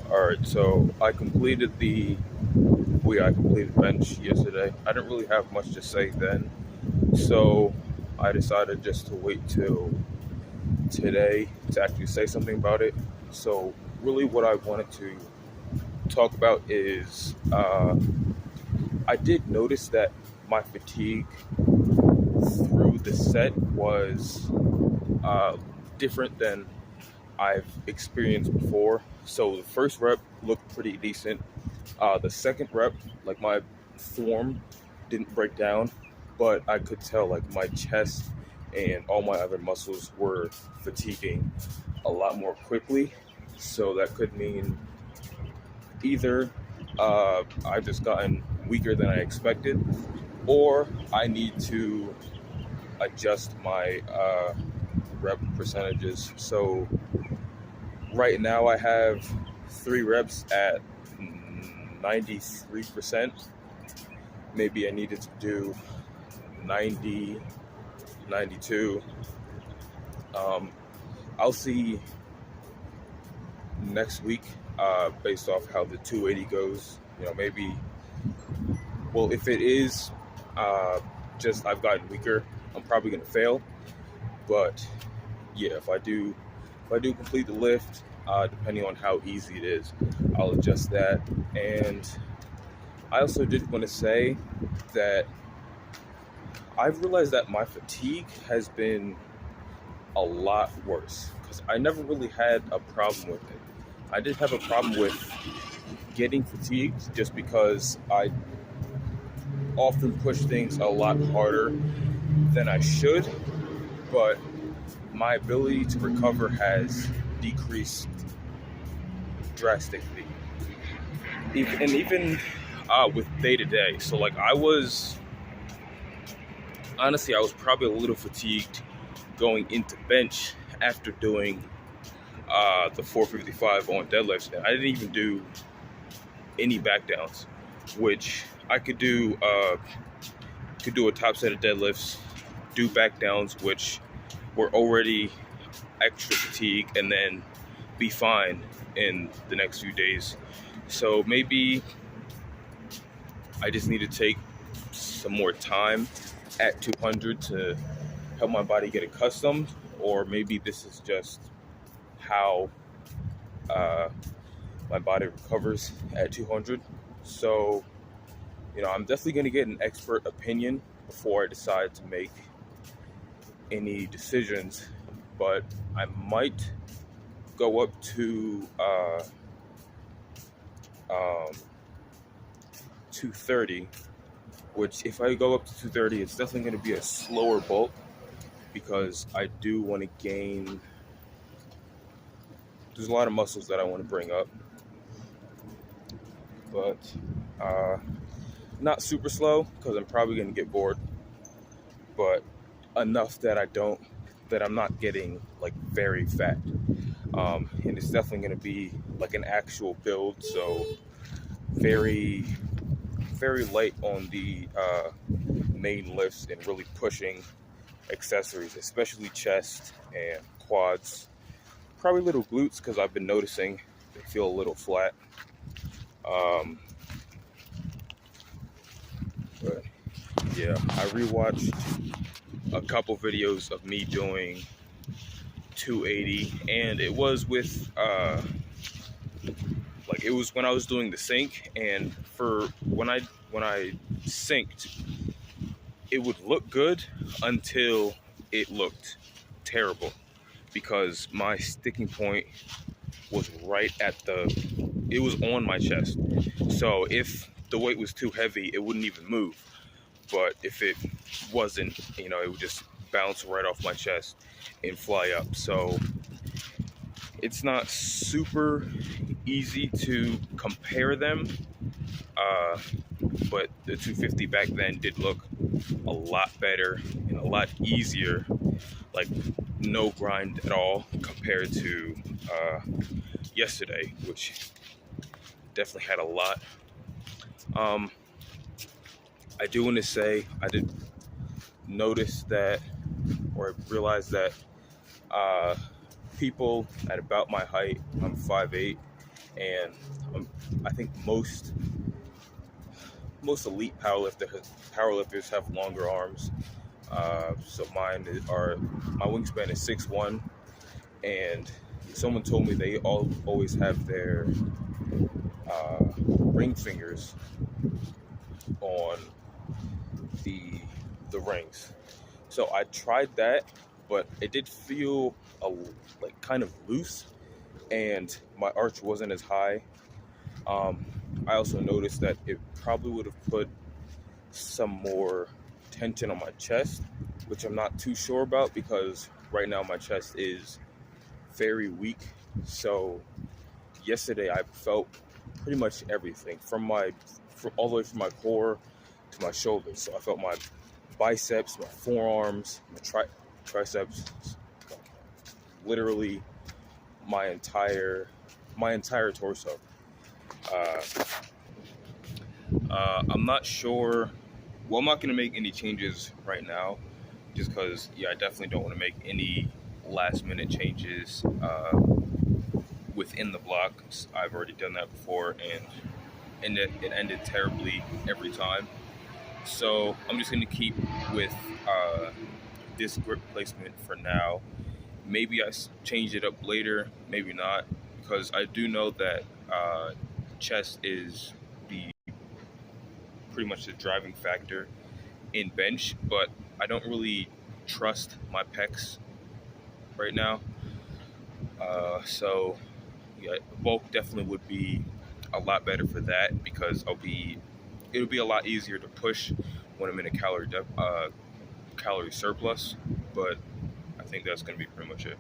All right, so I completed bench yesterday. I didn't really have much to say then, so I decided just to wait till today to actually say something about it. So really, what I wanted to talk about is I did notice that my fatigue through the set was uh, different than I've experienced before. So the first rep looked pretty decent. The second rep, like my form didn't break down, but I could tell like my chest and all my other muscles were fatiguing a lot more quickly. So that could mean either I've just gotten weaker than I expected, or I need to adjust my rep percentages. So right now I have 3 reps at 93%. Maybe I needed to do 90, 92. I'll see next week based off how the 280 goes. Maybe, well, if it is just I've gotten weaker, I'm probably going to fail. But yeah, if I do complete the lift, depending on how easy it is, I'll adjust that. And I also did want to say that I've realized that my fatigue has been a lot worse because I never really had a problem with it. I did have a problem with getting fatigued just because I often push things a lot harder than I should, but my ability to recover has decreased drastically. Even with day to day. So like honestly, I was probably a little fatigued going into bench after doing the 455 on deadlifts. And I didn't even do any back downs, which I could do. Could do a top set of deadlifts, do back downs, which were already extra fatigue, and then be fine in the next few days. So maybe I just need to take some more time at 200 to help my body get accustomed, or maybe this is just how my body recovers at 200. So, I'm definitely going to get an expert opinion before I decide to make any decisions, but I might go up to 230, which if I go up to 230, it's definitely going to be a slower bulk because I do want to gain. There's a lot of muscles that I want to bring up, but not super slow because I'm probably going to get bored, but enough that I'm not getting like very fat. And it's definitely going to be like an actual build, so very, very light on the main lifts and really pushing accessories, especially chest and quads. Probably little glutes because I've been noticing they feel a little flat. But yeah, I rewatched a couple videos of me doing 280, and it was with like it was when I was doing the sync, and for when I synced, it would look good until it looked terrible because my sticking point was it was on my chest. So if the weight was too heavy, it wouldn't even move. But if it wasn't, it would just bounce right off my chest and fly up. So it's not super easy to compare them Uh, but the 250 back then did look a lot better and a lot easier, like no grind at all compared to yesterday, which definitely had a lot. Um, I do want to say I did notice that, or realize that uh, people at about my height, I'm 5'8", and I think most elite powerlifters have longer arms. So my wingspan is 6'1", and someone told me they always have their ring fingers on the rings. So I tried that, but it did feel like kind of loose, and my arch wasn't as high. I also noticed that it probably would have put some more tension on my chest, which I'm not too sure about because right now my chest is very weak. So yesterday I felt pretty much everything from all the way from my core to my shoulders. So I felt my biceps, my forearms, my triceps, literally my entire torso. Uh, I'm not sure. Well, I'm not going to make any changes right now, just because, yeah, I definitely don't want to make any last-minute changes within the block. I've already done that before, and it ended terribly every time. So I'm just going to keep with this grip placement for now. Maybe I change it up later, maybe not, because I do know that chest is pretty much the driving factor in bench, but I don't really trust my pecs right now. So yeah, bulk definitely would be a lot better for that because it'll be a lot easier to push when I'm in a calorie surplus. But I think that's going to be pretty much it.